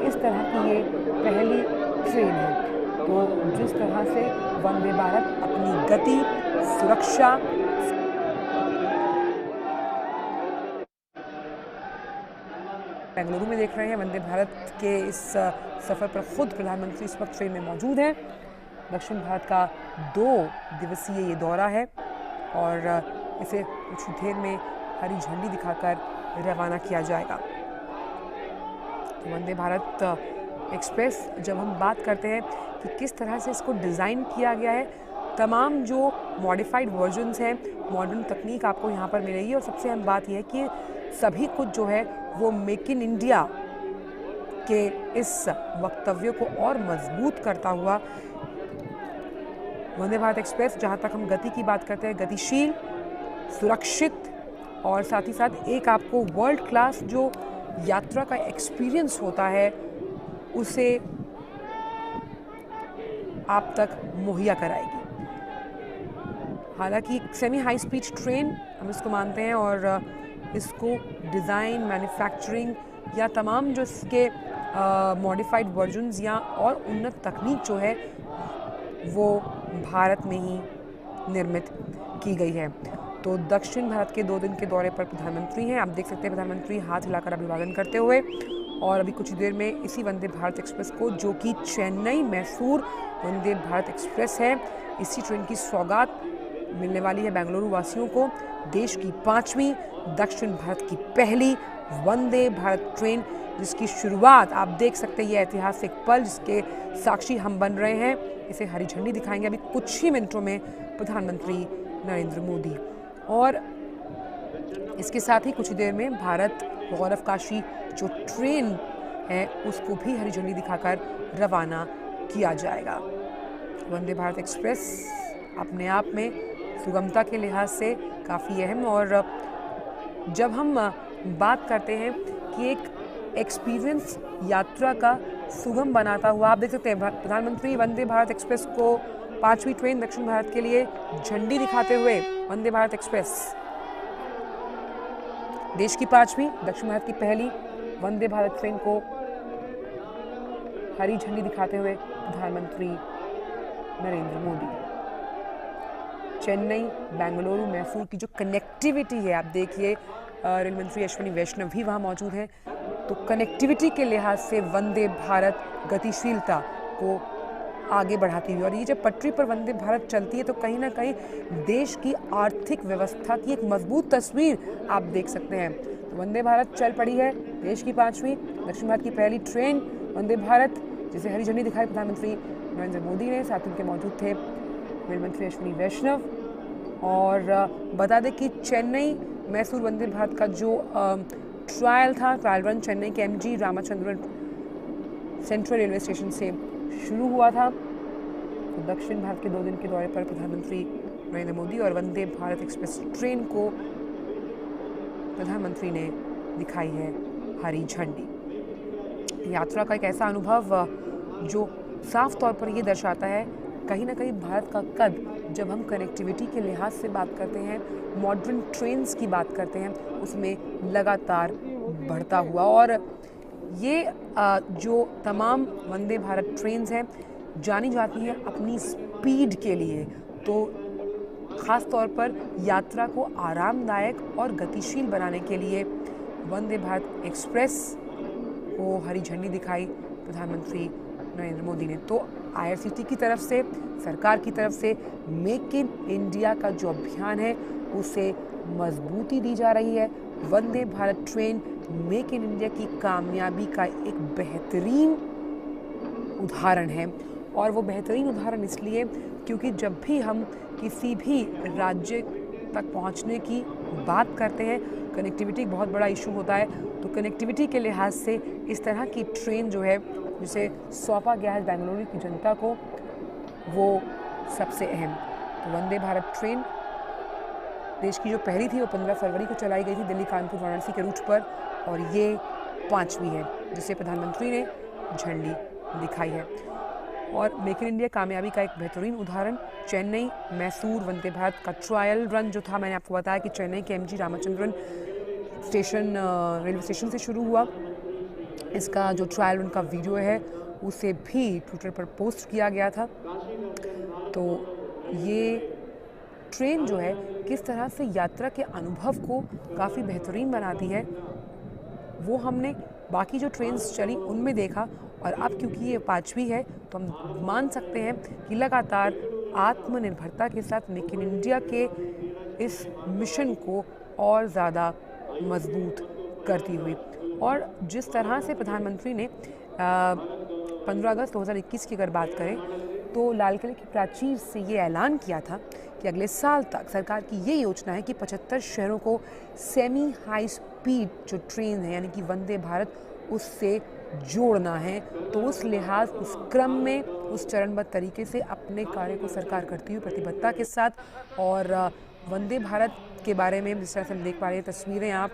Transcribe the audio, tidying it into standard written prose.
इस तरह की ये पहली ट्रेन है। तो जिस तरह से वंदे भारत अपनी गति, सुरक्षा, बेंगलुरु में देख रहे हैं। वंदे भारत के इस सफ़र पर खुद प्रधानमंत्री इस वक्त ट्रेन में मौजूद हैं। दक्षिण भारत का 2 दिवसीय ये दौरा है और इसे कुछ देर में हरी झंडी दिखाकर रवाना किया जाएगा। तो वंदे भारत एक्सप्रेस, जब हम बात करते हैं कि किस तरह से इसको डिज़ाइन किया गया है, तमाम जो मॉडिफाइड वर्जन्स हैं, मॉडर्न तकनीक आपको यहाँ पर मिलेगी। और सबसे अहम बात यह है कि सभी कुछ जो है वो मेक इन इंडिया के इस वक्तव्य को और मजबूत करता हुआ वंदे भारत एक्सप्रेस, जहाँ तक हम गति की बात करते हैं, गतिशील, सुरक्षित और साथ ही साथ एक आपको वर्ल्ड क्लास जो यात्रा का एक्सपीरियंस होता है उसे आप तक मुहैया कराएगी। हालांकि सेमी हाई स्पीड ट्रेन हम इसको मानते हैं और इसको डिज़ाइन, मैन्युफैक्चरिंग या तमाम जो इसके मॉडिफाइड वर्जन्स या और उन्नत तकनीक जो है वो भारत में ही निर्मित की गई है। तो दक्षिण भारत के 2 दिन के दौरे पर प्रधानमंत्री हैं। आप देख सकते हैं प्रधानमंत्री हाथ हिलाकर अभिवादन करते हुए। और अभी कुछ देर में इसी वंदे भारत एक्सप्रेस को, जो कि चेन्नई मैसूर वंदे भारत एक्सप्रेस है, इसी ट्रेन की सौगात मिलने वाली है बेंगलुरु वासियों को। देश की 5वीं, दक्षिण भारत की पहली वंदे भारत ट्रेन, जिसकी शुरुआत आप देख सकते हैं, ये ऐतिहासिक पल जिसके साक्षी हम बन रहे हैं, इसे हरी झंडी दिखाएंगे अभी कुछ ही मिनटों में प्रधानमंत्री नरेंद्र मोदी। और इसके साथ ही कुछ देर में भारत गौरव काशी जो ट्रेन है उसको भी हरी झंडी दिखाकर रवाना किया जाएगा। वंदे भारत एक्सप्रेस अपने आप में सुगमता के लिहाज से काफ़ी अहम, और जब हम बात करते हैं कि एक एक्सपीरियंस यात्रा का सुगम बनाता हुआ, आप देख सकते हैं प्रधानमंत्री वंदे भारत एक्सप्रेस को 5वीं ट्रेन दक्षिण भारत के लिए झंडी दिखाते हुए वंदे भारत एक्सप्रेस, देश की 5वीं, दक्षिण भारत की पहली वंदे भारत ट्रेन को हरी झंडी दिखाते हुए प्रधानमंत्री नरेंद्र मोदी। चेन्नई, बेंगलुरु, मैसूर की जो कनेक्टिविटी है, आप देखिए रेल मंत्री अश्विनी वैष्णव भी वहाँ मौजूद हैं। तो कनेक्टिविटी के लिहाज से वंदे भारत गतिशीलता को आगे बढ़ाती हुई, और ये जब पटरी पर वंदे भारत चलती है तो कहीं ना कहीं देश की आर्थिक व्यवस्था की एक मजबूत तस्वीर आप देख सकते हैं। तो वंदे भारत चल पड़ी है, देश की 5वीं, दक्षिण भारत की पहली ट्रेन वंदे भारत, जिसे हरी झंडी दिखाई प्रधानमंत्री नरेंद्र मोदी ने। साथ उनके मौजूद थे रेल मंत्री अश्विनी वैष्णव। और बता दें कि चेन्नई मैसूर वंदे भारत का जो ट्रायल रन चेन्नई के MG Ramachandran central railway station से शुरू हुआ था। तो दक्षिण भारत के 2 दिन के दौरे पर प्रधानमंत्री नरेंद्र मोदी और वंदे भारत एक्सप्रेस ट्रेन को प्रधानमंत्री ने दिखाई है हरी झंडी। यात्रा का एक ऐसा अनुभव जो साफ तौर पर ये दर्शाता है कहीं ना कहीं भारत का कद, जब हम कनेक्टिविटी के लिहाज से बात करते हैं, मॉडर्न ट्रेन्स की बात करते हैं, उसमें लगातार बढ़ता हुआ। और ये जो तमाम वंदे भारत ट्रेन्स हैं जानी जाती हैं अपनी स्पीड के लिए। तो ख़ास तौर पर यात्रा को आरामदायक और गतिशील बनाने के लिए वंदे भारत एक्सप्रेस को हरी झंडी दिखाई प्रधानमंत्री नरेंद्र मोदी ने। तो IRCTC की तरफ से, सरकार की तरफ से मेक इन इंडिया का जो अभियान है उसे मजबूती दी जा रही है। Vande Bharat train make in India की कामयाबी का एक बेहतरीन उदाहरण है। और वो बेहतरीन उदाहरण इसलिए क्योंकि जब भी हम किसी भी राज्य तक पहुंचने की बात करते हैं, कनेक्टिविटी बहुत बड़ा इशू होता है। तो कनेक्टिविटी के लिहाज से इस तरह की ट्रेन जो है जिसे सौंपा गया है बेंगलुरु की जनता को, वो सबसे अहम। तो वंदे भारत ट्रेन देश की जो पहली थी वो 15 फरवरी को चलाई गई थी दिल्ली कानपुर वाराणसी के रूट पर, और ये 5वीं है जिसे प्रधानमंत्री ने झंडी दिखाई है। और मेक इन इंडिया कामयाबी का एक बेहतरीन उदाहरण चेन्नई मैसूर वंदे भारत का ट्रायल रन जो था, मैंने आपको बताया कि चेन्नई के MG Ramachandran station railway station से शुरू हुआ। इसका जो ट्रायल रन का वीडियो है उसे भी ट्विटर पर पोस्ट किया गया था। तो ये ट्रेन जो है किस तरह से यात्रा के अनुभव को काफ़ी बेहतरीन बनाती है वो हमने बाकी जो ट्रेन्स चली उनमें देखा, और अब क्योंकि ये 5वीं है तो हम मान सकते हैं कि लगातार आत्मनिर्भरता के साथ मेक इन इंडिया के इस मिशन को और ज़्यादा मजबूत करती हुई। और जिस तरह से प्रधानमंत्री ने 15 अगस्त 2021 की अगर बात करें तो लाल किले की प्राचीर से ये ऐलान किया था कि अगले साल तक सरकार की ये योजना है कि 75 शहरों को सेमी हाई स्पीड जो ट्रेन है यानी कि वंदे भारत उससे जोड़ना है। तो उस लिहाज उस क्रम में उस चरणबद्ध तरीके से अपने कार्य को सरकार करती हुई प्रतिबद्धता के साथ, और वंदे भारत के बारे में जिस तरह से हम देख पा रहे हैं तस्वीरें आप